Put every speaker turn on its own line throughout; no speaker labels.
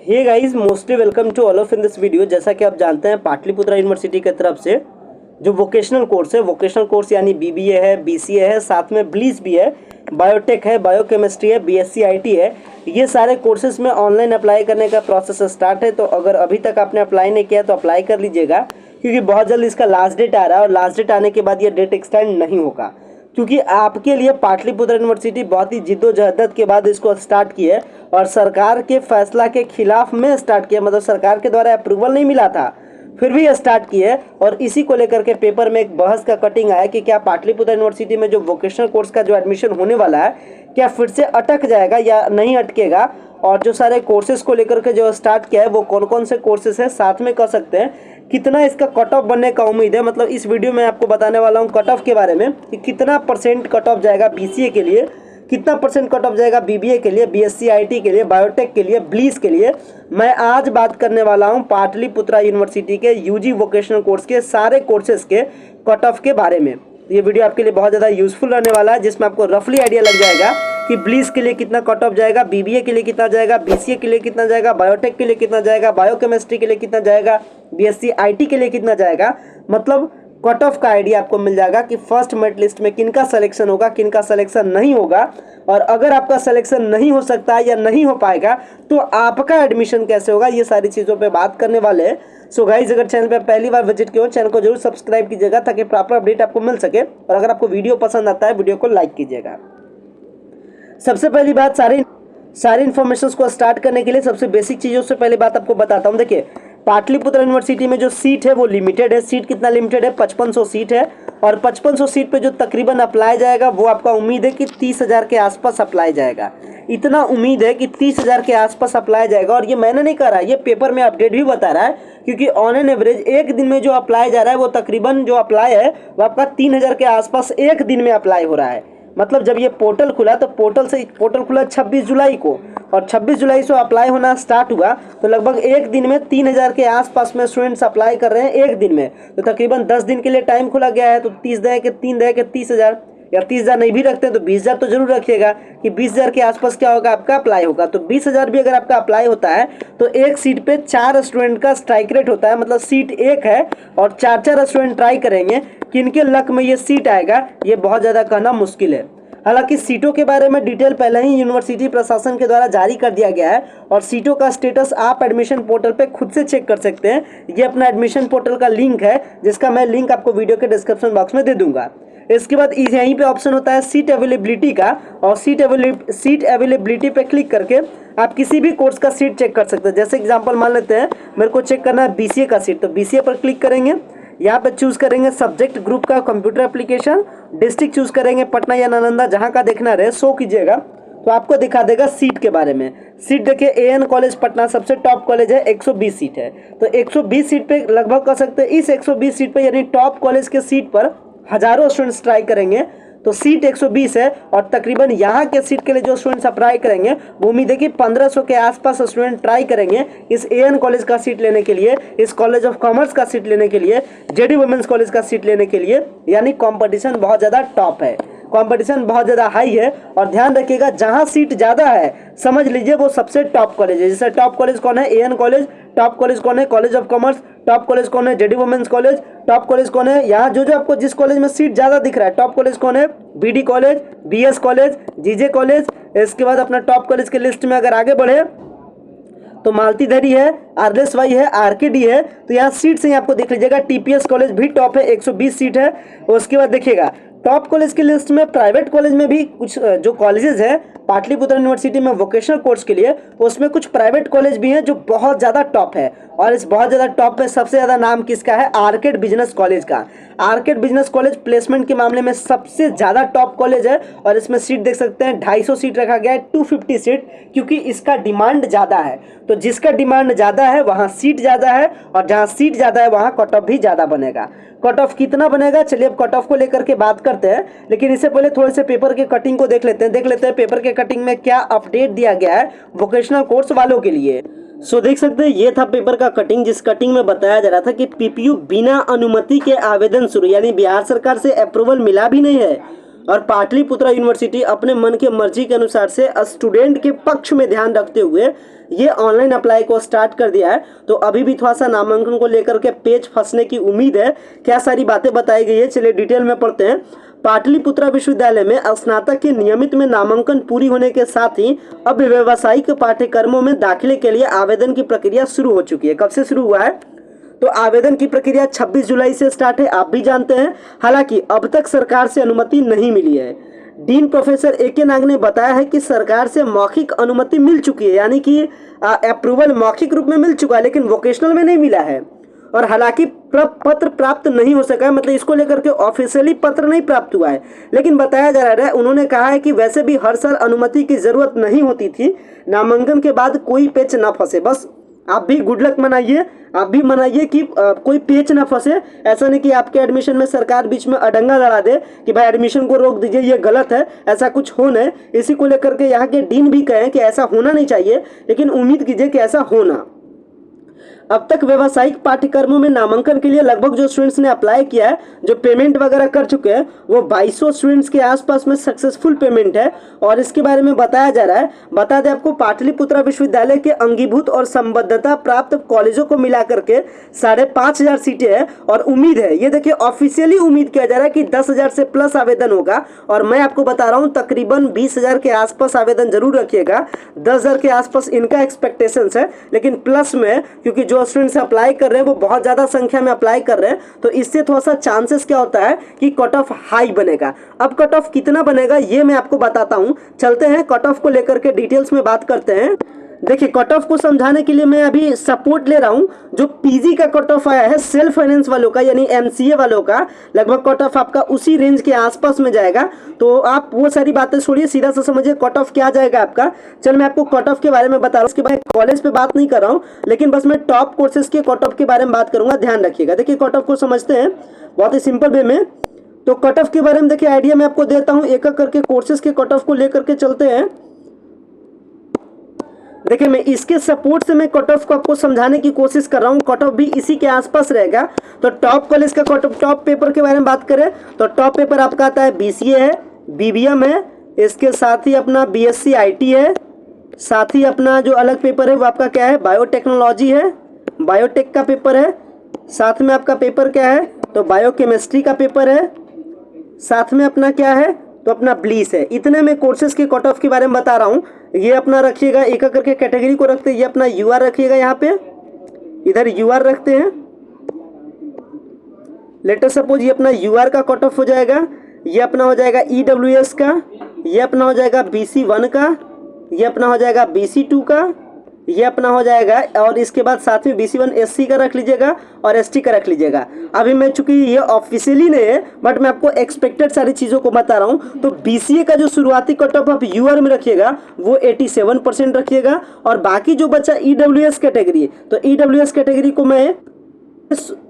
Hey guys, mostly welcome to all of in this video. जैसा कि आप जानते हैं, पाटलिपुत्रा यूनिवर्सिटी की तरफ से जो वोकेशनल कोर्स है, वोकेशनल कोर्स यानी बीबीए है, बीसीए है, साथ में ब्लीस भी है, बायोटेक है, बायोकेमिस्ट्री है, बीएससी आईटी है। ये सारे कोर्सेज में ऑनलाइन अप्लाई करने का प्रोसेस स्टार्ट है। तो अगर अभी तक आपने अप्लाई नहीं किया तो अप्लाई कर लीजिएगा, क्योंकि बहुत जल्द इसका लास्ट डेट आ रहा है और लास्ट डेट आने के बाद ये डेट एक्सटेंड नहीं होगा। क्योंकि आपके लिए पाटलिपुत्र यूनिवर्सिटी बहुत ही जिद्दोजहद के बाद इसको स्टार्ट की है और सरकार के फैसला के खिलाफ में स्टार्ट किया, मतलब सरकार के द्वारा अप्रूवल नहीं मिला था, फिर भी स्टार्ट की है। और इसी को लेकर के पेपर में एक बहस का कटिंग आया कि क्या पाटलिपुत्र यूनिवर्सिटी में जो वोकेशनल कोर्स का जो एडमिशन होने वाला है, क्या फिर से अटक जाएगा या नहीं अटकेगा, और जो सारे कोर्सेज को लेकर के जो स्टार्ट किया है वो कौन कौन से कोर्सेज हैं, साथ में कर सकते हैं, कितना इसका कट ऑफ बनने का उम्मीद है। मतलब इस वीडियो में आपको बताने वाला हूँ कट ऑफ के बारे में कि कितना परसेंट कट ऑफ जाएगा बीसीए के लिए, कितना परसेंट कट ऑफ जाएगा बीबीए के लिए, बीएससी आईटी के लिए, बायोटेक के लिए, ब्लीस के लिए। मैं आज बात करने वाला हूँ पाटलिपुत्रा यूनिवर्सिटी के यूजी वोकेशनल कोर्स के सारे कोर्सेज के कट ऑफ के बारे में। ये वीडियो आपके लिए बहुत ज़्यादा यूजफुल रहने वाला है, जिसमें आपको रफली आइडिया लग जाएगा कि ब्लीस के लिए कितना कट ऑफ जाएगा, बीबीए के लिए कितना जाएगा, बीसीए के लिए कितना जाएगा, बायोटेक के लिए कितना जाएगा, बायोकेमिस्ट्री के लिए कितना जाएगा, बीएससी आईटी के लिए कितना जाएगा। मतलब कट ऑफ का आइडिया आपको मिल जाएगा कि फर्स्ट मेरिट लिस्ट में किनका सिलेक्शन होगा, किनका सिलेक्शन नहीं होगा, और अगर आपका सिलेक्शन नहीं हो सकता है या नहीं हो पाएगा तो आपका एडमिशन कैसे होगा। ये सारी चीज़ों पे बात करने वाले हैं। सो गाइज, अगर चैनल पे पहली बार विजिट किया हो, चैनल को जरूर सब्सक्राइब कीजिएगा ताकि प्रॉपर अपडेट आपको मिल सके, और अगर आपको वीडियो पसंद आता है वीडियो को लाइक कीजिएगा। सबसे पहली बात, सारी इन्फॉर्मेशन को स्टार्ट करने के लिए सबसे बेसिक चीज़ों से पहले बात आपको बताता हूँ। देखिए, पाटलिपुत्र यूनिवर्सिटी में जो सीट है वो लिमिटेड है। सीट कितना लिमिटेड है? 5500 सीट है, और 5500 सीट पे जो तकरीबन अप्लाई जाएगा वो आपका उम्मीद है कि 30,000 के आसपास अप्लाई जाएगा। इतना उम्मीद है कि 30,000 के आसपास अप्लाई जाएगा, और ये मैंने नहीं कहा, ये पेपर में अपडेट भी बता रहा है, क्योंकि ऑन एन एवरेज एक दिन में जो अप्लाई जा रहा है वो तकरीबन जो अप्लाई है वो आपका 3,000 के आसपास एक दिन में अप्लाई हो रहा है। मतलब जब ये पोर्टल खुला तो पोर्टल खुला 26 जुलाई को, और 26 जुलाई से अप्लाई होना स्टार्ट हुआ, तो लगभग एक दिन में 3,000 के आसपास में स्टूडेंट्स अप्लाई कर रहे हैं एक दिन में। तो तकरीबन 10 दिन के लिए टाइम खुला गया है, तो 30 दे के 3 दे के 30,000, या 30,000 नहीं भी रखते हैं तो 20,000 तो जरूर रखिएगा कि 20,000 के आसपास क्या होगा, आपका अप्लाई होगा। तो 20,000 भी अगर आपका अप्लाई होता है तो एक सीट पे 4 स्टूडेंट का स्ट्राइक रेट होता है। मतलब सीट एक है और 4 स्टूडेंट ट्राई करेंगे, किनके लक में ये सीट आएगा ये बहुत ज़्यादा कहना मुश्किल है। हालांकि सीटों के बारे में डिटेल पहले ही यूनिवर्सिटी प्रशासन के द्वारा जारी कर दिया गया है, और सीटों का स्टेटस आप एडमिशन पोर्टल पे खुद से चेक कर सकते हैं। ये अपना एडमिशन पोर्टल का लिंक है, जिसका मैं लिंक आपको वीडियो के डिस्क्रिप्शन बॉक्स में दे दूंगा। इसके बाद यहीं पे ऑप्शन होता है सीट अवेलेबिलिटी का, और सीट अवेलेबिलिटी पे क्लिक करके आप किसी भी कोर्स का सीट चेक कर सकते हैं। जैसे एग्जांपल मान लेते हैं, मेरे को चेक करना है बीसीए का सीट, तो बीसीए पर क्लिक करेंगे। यहाँ पे चूज करेंगे सब्जेक्ट ग्रुप का कंप्यूटर एप्लीकेशन, डिस्ट्रिक्ट चूज करेंगे पटना या नालंदा, जहाँ का देखना रहे शो कीजिएगा, तो आपको दिखा देगा सीट के बारे में। सीट देखिए, एएन कॉलेज पटना सबसे टॉप कॉलेज है, 120 सीट है। तो 120 सीट पे लगभग कर सकते हैं, इस 120 सीट पे यानी टॉप कॉलेज के सीट पर हजारों स्टूडेंट्स ट्राई करेंगे। तो सीट 120 है, और तकरीबन यहाँ के सीट के लिए जो स्टूडेंट्स अप्लाई करेंगे वो उम्मीद है कि 1500 के आसपास स्टूडेंट ट्राई करेंगे इस एएन कॉलेज का सीट लेने के लिए, इस कॉलेज ऑफ कॉमर्स का सीट लेने के लिए, जेडी वुमेन्स कॉलेज का सीट लेने के लिए। यानी कंपटीशन बहुत ज़्यादा टॉप है, कंपटीशन बहुत ज़्यादा हाई है। और ध्यान रखिएगा, जहाँ सीट ज़्यादा है समझ लीजिए वो सबसे टॉप कॉलेज है। जैसे टॉप कॉलेज कौन है? An college. टॉप कॉलेज कौन है? College of commerce. Top college कौन है? JD women's college. Top college कौन है? यहाँ जो आपको जिस कॉलेज में सीट ज़्यादा दिख रहा है, टॉप कॉलेज कौन है? BD college, BS college, GJ college. इसके बाद अपना टॉप कॉलेज के लिस्ट में अगर आगे बढ़े तो मालतीधरी है, आरएसवाई है, आरकेडी है। तो यहाँ सीट से ही आपको देख लीजिएगा, टीपीएस कॉलेज भी टॉप है, 120 सीट है। उसके बाद देखिएगा टॉप कॉलेज की लिस्ट में प्राइवेट कॉलेज में भी कुछ जो कॉलेजेस हैं पाटलिपुत्र यूनिवर्सिटी में वोकेशनल कोर्स के लिए, उसमें कुछ प्राइवेट कॉलेज भी हैं जो बहुत ज़्यादा टॉप है। और इस बहुत ज़्यादा टॉप में सबसे ज़्यादा नाम किसका है? आर्केड बिजनेस कॉलेज का। आर्केड बिजनेस कॉलेज प्लेसमेंट के मामले में सबसे ज़्यादा टॉप कॉलेज है, और इसमें सीट देख सकते हैं 250 सीट रखा गया है, 250 सीट, क्योंकि इसका डिमांड ज़्यादा है। तो जिसका डिमांड ज़्यादा है वहाँ सीट ज़्यादा है, और जहाँ सीट ज़्यादा है वहाँ कट ऑफ भी ज़्यादा बनेगा। कट ऑफ कितना बनेगा, चलिए अब कट ऑफ को लेकर के बात करते हैं, लेकिन इससे पहले थोड़े से पेपर के कटिंग को देख लेते हैं पेपर के कटिंग में क्या अपडेट दिया गया है वोकेशनल कोर्स वालों के लिए। सो देख सकते हैं, ये था पेपर का कटिंग, जिस कटिंग में बताया जा रहा था कि पीपीयू बिना अनुमति के आवेदन शुरू, यानी बिहार सरकार से अप्रूवल मिला भी नहीं है और पाटलिपुत्रा यूनिवर्सिटी अपने मन के मर्जी के अनुसार से स्टूडेंट के पक्ष में ध्यान रखते हुए ये ऑनलाइन अप्लाई को स्टार्ट कर दिया है। तो अभी भी थोड़ा सा नामांकन को लेकर के पेच फंसने की उम्मीद है। क्या सारी बातें बताई गई है, चलिए डिटेल में पढ़ते हैं। पाटलिपुत्रा विश्वविद्यालय में स्नातक के नियमित में नामांकन पूरी होने के साथ ही अब व्यावसायिक पाठ्यक्रमों में दाखिले के लिए आवेदन की प्रक्रिया शुरू हो चुकी है। कब से शुरू हुआ है? तो आवेदन की प्रक्रिया 26 जुलाई से स्टार्ट है, आप भी जानते हैं। हालांकि अब तक सरकार से अनुमति नहीं मिली है। Dean professor A K. नाग ने बताया है कि सरकार से मौखिक अनुमति मिल चुकी है, यानी कि अप्रूवल मौखिक रूप में मिल चुका है, लेकिन वोकेशनल में नहीं मिला है। और हालांकि पत्र प्राप्त नहीं हो सका है, मतलब इसको लेकर के ऑफिशियली पत्र नहीं प्राप्त हुआ है, लेकिन बताया जा रहा है, उन्होंने कहा है कि वैसे भी हर साल अनुमति की जरूरत नहीं होती थी, नामांकन के बाद कोई पेच ना फंसे। बस आप भी गुड लक मनाइए, आप भी मनाइए कि कोई पेच ना फंसे। ऐसा नहीं कि आपके एडमिशन में सरकार बीच में अडंगा लड़ा दे कि भाई एडमिशन को रोक दीजिए, ये गलत है, ऐसा कुछ हो न। इसी को लेकर के यहाँ के डीन भी कहें कि ऐसा होना नहीं चाहिए, लेकिन उम्मीद कीजिए कि ऐसा होना। अब तक व्यावसायिक पाठ्यक्रमों में नामांकन के लिए लगभग जो स्टूडेंट्स ने अप्लाई किया है, जो पेमेंट वगैरह कर चुके हैं, वो 2200 स्टूडेंट्स के आसपास में सक्सेसफुल पेमेंट है। और इसके बारे में बताया जा रहा है, बता दें आपको, पाटलिपुत्रा विश्वविद्यालय के अंगीभूत और संबद्धता प्राप्त कॉलेजों को मिलाकर के 5500 सीटें हैं। और उम्मीद है, ये देखिए ऑफिशियली उम्मीद किया जा रहा है कि 10,000 से प्लस आवेदन होगा। और मैं आपको बता रहा हूँ तकरीबन 20,000 के आसपास आवेदन जरूर रखिएगा। 10,000 के आसपास इनका एक्सपेक्टेशंस है, लेकिन प्लस में, क्योंकि जो स्टूडेंट्स अप्लाई कर रहे हैं वो बहुत ज्यादा संख्या में अप्लाई कर रहे हैं, तो इससे थोड़ा सा चांसेस क्या होता है कि कट ऑफ हाई बनेगा। अब कट ऑफ कितना बनेगा ये मैं आपको बताता हूं। चलते हैं कट ऑफ को लेकर के डिटेल्स में बात करते हैं। देखिए, कट ऑफ को समझाने के लिए मैं अभी सपोर्ट ले रहा हूं। जो पीजी का कट ऑफ आया है सेल्फ फाइनेंस वालों का, यानी एमसीए वालों का, लगभग कट ऑफ आपका उसी रेंज के आसपास में जाएगा। तो आप वो सारी बातें छोड़िए, सीधा सा समझिए कट ऑफ क्या जाएगा आपका। चल मैं आपको कट ऑफ के बारे में बता रहा हूँ, उसके बाद कॉलेज पे बात नहीं कर रहा हूँ, लेकिन बस मैं टॉप कोर्सेज के कट ऑफ के बारे में बात करूंगा, ध्यान रखिएगा। देखिए कट ऑफ को समझते हैं बहुत ही सिंपल वे में। तो कट ऑफ के बारे में देखिए आइडिया मैं आपको देता हूँ, एक एक करके कोर्सेज के कट ऑफ को लेकर के चलते हैं। देखिए मैं इसके सपोर्ट से मैं कट ऑफ को आपको समझाने की कोशिश कर रहा हूँ। कट ऑफ भी इसी के आसपास रहेगा। तो टॉप कॉलेज का कट ऑफ, टॉप पेपर के बारे में बात करें तो टॉप पेपर आपका आता है बीसीए है, बीबीएम है, इसके साथ ही अपना बीएससी आईटी है, साथ ही अपना जो अलग पेपर है वो आपका क्या है, बायोटेक्नोलॉजी है, बायोटेक का पेपर है। साथ में आपका पेपर क्या है, तो बायोकेमिस्ट्री का पेपर है। साथ में अपना क्या है, तो अपना ब्लीस है। इतने में कोर्सेज के कट ऑफ के बारे में बता रहा हूँ। ये अपना रखिएगा, एक एक करके कैटेगरी को रखते हैं। ये अपना यूआर रखिएगा, यहाँ पे इधर यूआर रखते हैं। लेटर सपोज ये अपना यूआर का कट ऑफ हो जाएगा, ये अपना हो जाएगा ईडब्ल्यूएस का, ये अपना हो जाएगा BC1 का, ये अपना हो जाएगा BC2 का, ये अपना हो जाएगा, और इसके बाद साथ में BC1 SC का रख लीजिएगा और ST का रख लीजिएगा। अभी मैं चूंकि ये ऑफिशियली नहीं है, बट मैं आपको एक्सपेक्टेड सारी चीज़ों को बता रहा हूँ। तो BCA का जो शुरुआती कट ऑफ आप यूआर में रखिएगा वो 87% रखिएगा। और बाकी जो बचा EWS कैटेगरी, तो EWS कैटेगरी को मैं,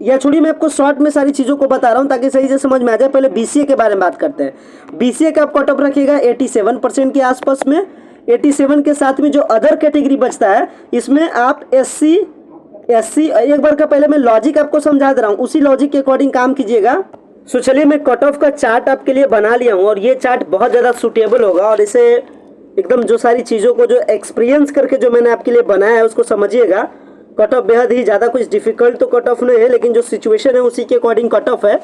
या छोड़िए मैं आपको शॉर्ट में सारी चीज़ों को बता रहा हूँ ताकि सही से समझ में आ जाए। पहले BCA के बारे में बात करते हैं। BCA का आप कट ऑफ रखिएगा 87% के आसपास में। 87 के साथ में जो अदर कैटेगरी बचता है, इसमें आप SC एक बार का पहले मैं लॉजिक आपको समझा दे रहा हूँ, उसी लॉजिक के अकॉर्डिंग काम कीजिएगा। सो चलिए मैं कट ऑफ का चार्ट आपके लिए बना लिया हूँ, और ये चार्ट बहुत ज़्यादा सूटेबल होगा। और इसे एकदम जो सारी चीज़ों को जो एक्सपीरियंस करके जो मैंने आपके लिए बनाया है उसको समझिएगा। कट ऑफ बेहद ही ज़्यादा कुछ डिफिकल्ट तो कट ऑफ नहीं है, लेकिन जो सिचुएशन है उसी के अकॉर्डिंग कट ऑफ है।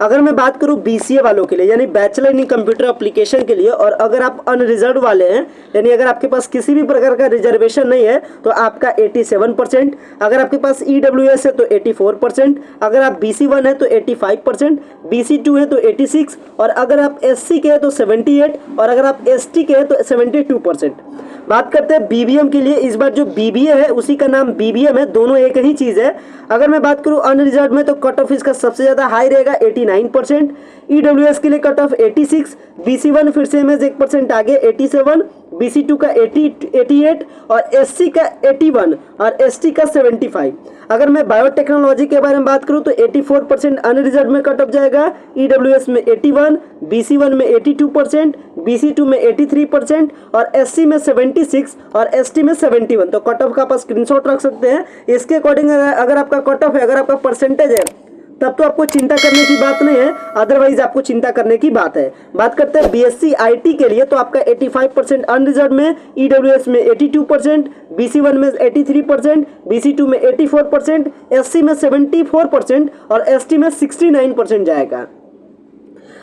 अगर मैं बात करूं BCA वालों के लिए, यानी बैचलर इन कंप्यूटर एप्लीकेशन के लिए, और अगर आप अनरिजर्व वाले हैं, यानी अगर आपके पास किसी भी प्रकार का रिजर्वेशन नहीं है, तो आपका 87%। अगर आपके पास EWS है तो 84%, अगर आप BC1 है तो 85%, BC2 है तो 86, और अगर आप SC के हैं तो 78, और अगर आप ST के हैं तो 72%। बात करते हैं BBM के लिए। इस बार जो BBA है उसी का नाम BBM है, दोनों एक ही चीज़ है। अगर मैं बात करूं अनरिजर्व में, तो कट ऑफ इसका सबसे ज़्यादा हाई रहेगा 89%। EWS के लिए कट ऑफ 86, BC1 फिर से में 1% आगे 87, BC2 का 88, और SC का 81, और ST का 75। अगर मैं बायोटेक्नोलॉजी के बारे में बात करूं तो 84% अनरिजर्व में कट ऑफ जाएगा, EWS में 81, BC1 में 82%, BC2 में 83%, और SC में 76, और ST में 71। तो कट ऑफ का आप स्क्रीनशॉट रख सकते हैं। इसके अकॉर्डिंग अगर आपका कट ऑफ है, अगर आपका परसेंटेज है, तब तो आपको चिंता करने की बात नहीं है, अदरवाइज आपको चिंता करने की बात है। बात करते हैं बीएससी आईटी के लिए, तो आपका 85% अनरिजर्व में, ईडब्ल्यूएस में 82%, बीसी1 में 83%, बीसी2 में 84%, एससी में 74% और एसटी में 69% जाएगा।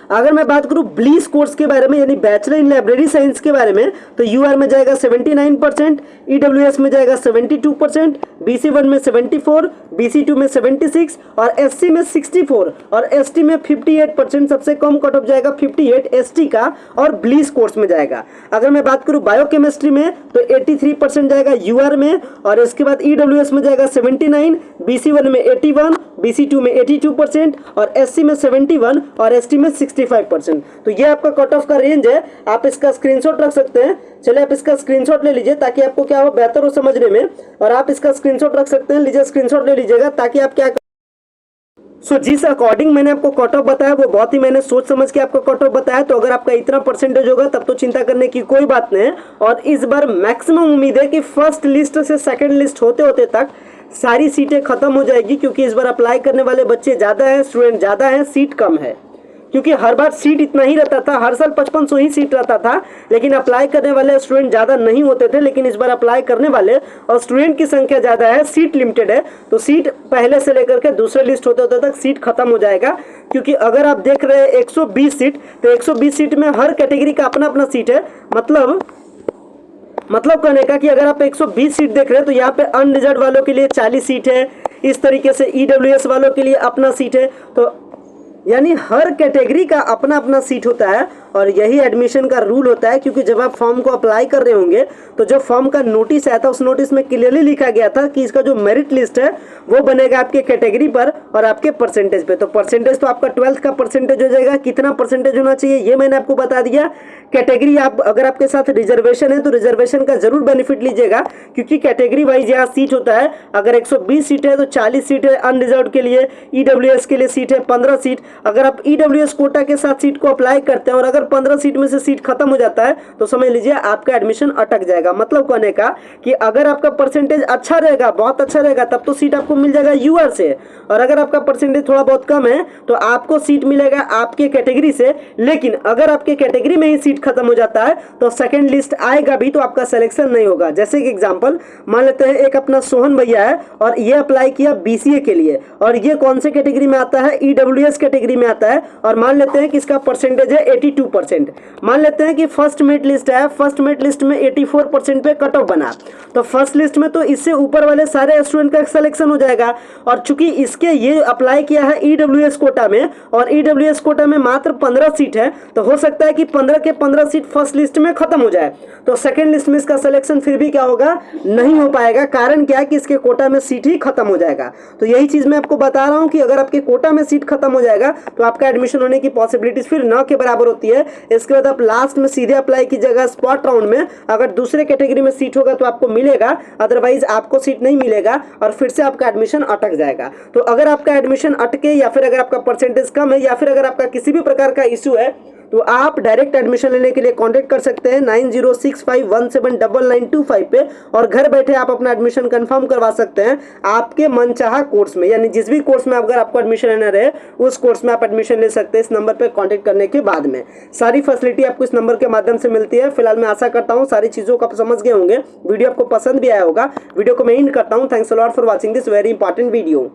अगर मैं बात करूं ब्लीस कोर्स के बारे में यानी बैचलर इन लाइब्रेरी साइंस के बारे में, तो यूआर में जाएगा 79%, ईडब्ल्यूएस में जाएगा 72%, बीसी1 में 74, बीसी2 में 76 और एससी में 64 और एसटी में 58%। सबसे कम कट ऑफ जाएगा 58 एसटी का और ब्लीस कोर्स में जाएगा। अगर मैं बात करूं बायोकेमिस्ट्री में, तो 83% जाएगा यूआर में और इसके बाद ईडब्ल्यूएस में जाएगा 79, बीसी1 में 81, बीसी2 में 82% और एससी में 71 और एसटी में 65%। तो ये आपका कट ऑफ का रेंज है, आप इसका स्क्रीनशॉट रख सकते हैं। चलिए आप इसका स्क्रीनशॉट ले लीजिए ताकि आपको क्या हो बेहतर हो समझने में, और आप इसका स्क्रीनशॉट रख सकते हैं। लीजिए स्क्रीनशॉट ले लीजिएगा ताकि आप क्या जिस अकॉर्डिंग मैंने आपको कट ऑफ बताया वो बहुत ही मैंने सोच समझ के आपको कट ऑफ बताया। तो अगर आपका इतना परसेंटेज होगा तब तो चिंता करने की कोई बात नहीं है। और इस बार मैक्सिमम उम्मीद है कि फर्स्ट लिस्ट से सेकंड लिस्ट होते होते तक सारी सीटें खत्म हो जाएगी, क्योंकि इस बार अप्लाई करने वाले बच्चे ज़्यादा हैं, स्टूडेंट ज़्यादा हैं, सीट कम है। क्योंकि हर बार सीट इतना ही रहता था, हर साल 5500 ही सीट रहता था, लेकिन अप्लाई करने वाले स्टूडेंट ज़्यादा नहीं होते थे। लेकिन इस बार अप्लाई करने वाले और स्टूडेंट की संख्या ज़्यादा है, सीट लिमिटेड है, तो सीट पहले से लेकर के दूसरे लिस्ट होते होते तक सीट खत्म हो जाएगा। क्योंकि अगर आप देख रहे हैं 120 सीट, तो 120 सीट में हर कैटेगरी का अपना अपना सीट है। मतलब कहने का कि अगर आप 120 सीट देख रहे हैं तो यहाँ पे अनरिजर्व वालों के लिए 40 सीट है, इस तरीके से ईडब्ल्यूएस वालों के लिए अपना सीट है। तो यानी हर कैटेगरी का अपना अपना सीट होता है और यही एडमिशन का रूल होता है। क्योंकि जब आप फॉर्म को अप्लाई कर रहे होंगे तो जो फॉर्म का नोटिस आया था उस नोटिस में क्लियरली लिखा गया था कि इसका जो मेरिट लिस्ट है वो बनेगा आपके कैटेगरी पर और आपके परसेंटेज पे। तो परसेंटेज तो आपका 12th का परसेंटेज हो जाएगा, कितना परसेंटेज होना चाहिए ये मैंने आपको बता दिया। कैटेगरी आप अगर आपके साथ रिजर्वेशन है तो रिजर्वेशन का जरूर बेनिफिट लीजिएगा, क्योंकि कैटेगरी वाइज यहाँ सीट होता है। अगर 120 सीट है तो 40 सीट है अनरिजर्व के लिए, ईडब्ल्यूएस के लिए सीट है 15 सीट। अगर आप ईडब्ल्यूएस कोटा के साथ सीट को अप्लाई करते हैं और अगर 15 सीट में से सीट खत्म हो जाता है तो समझ लीजिए आपका एडमिशन अटक जाएगा। मतलब कहने का कि अगर आपका परसेंटेज अच्छा रहेगा, बहुत अच्छा रहेगा, तब तो सीट आपको मिल जाएगा यूआर से, और अगर आपका परसेंटेज थोड़ा बहुत कम है तो आपको सीट मिलेगा आपके कैटेगरी से। लेकिन अगर आपके कैटेगरी में ही सीट खत्म हो जाता है तो सेकंड लिस्ट आएगा भी तो आपका सिलेक्शन नहीं होगा। जैसे कि एग्जांपल मान लेते हैं एक अपना सोहन भैया है और ये अप्लाई किया बीसीए के लिए, और ये कौन से कैटेगरी में आता है, ईडब्ल्यूएस कैटेगरी में आता है, और मान लेते हैं कि इसका परसेंटेज है 82%। मान लेते हैं कि फर्स्ट मेरिट लिस्ट है, फर्स्ट मेरिट लिस्ट में 84% पे कट ऑफ बना, तो फर्स्ट लिस्ट में तो इससे ऊपर वाले सारे स्टूडेंट का सिलेक्शन हो जाएगा। और चूंकि इसके ये अप्लाई किया है ईडब्ल्यूएस कोटा में और ईडब्ल्यूएस कोटा में मात्र 15 सीट है, तो हो सकता है कि 15 के 15 सीट फर्स्ट लिस्ट में खत्म हो जाए, तो सेकंड लिस्ट में इसका सिलेक्शन फिर भी क्या होगा, नहीं हो पाएगा। कारण क्या है कि इसके कोटा में सीट ही खत्म हो जाएगा। तो यही चीज मैं आपको बता रहा हूं कि अगर आपके कोटा में सीट खत्म हो जाएगा तो आपका एडमिशन होने की पॉसिबिलिटीज फिर न के बराबर होती है। इसके बाद आप लास्ट में सीधे अप्लाई कीजिएगा स्पॉट राउंड में, अगर दूसरे कैटेगरी में सीट होगा तो आपको मिलेगा, अदरवाइज आपको सीट नहीं मिलेगा और फिर से आपका एडमिशन अटक जाएगा। तो अगर आपका एडमिशन अटके या फिर अगर आपका परसेंटेज कम है या फिर अगर आपका किसी भी प्रकार का इशू है तो आप डायरेक्ट एडमिशन लेने के लिए कांटेक्ट कर सकते हैं 9065179925 पे, और घर बैठे आप अपना एडमिशन कंफर्म करवा सकते हैं आपके मनचाहा कोर्स में। यानी जिस भी कोर्स में अगर आपको एडमिशन लेना रहे उस कोर्स में आप एडमिशन ले सकते हैं इस नंबर पे कांटेक्ट करने के बाद में। सारी फैसिलिटी आपको इस नंबर के माध्यम से मिलती है। फिलहाल मैं आशा करता हूँ सारी चीज़ों को आप समझ गए होंगे, वीडियो आपको पसंद भी आया होगा। वीडियो को मैं एंड करता हूँ। Thanks a lot for watching this very important video.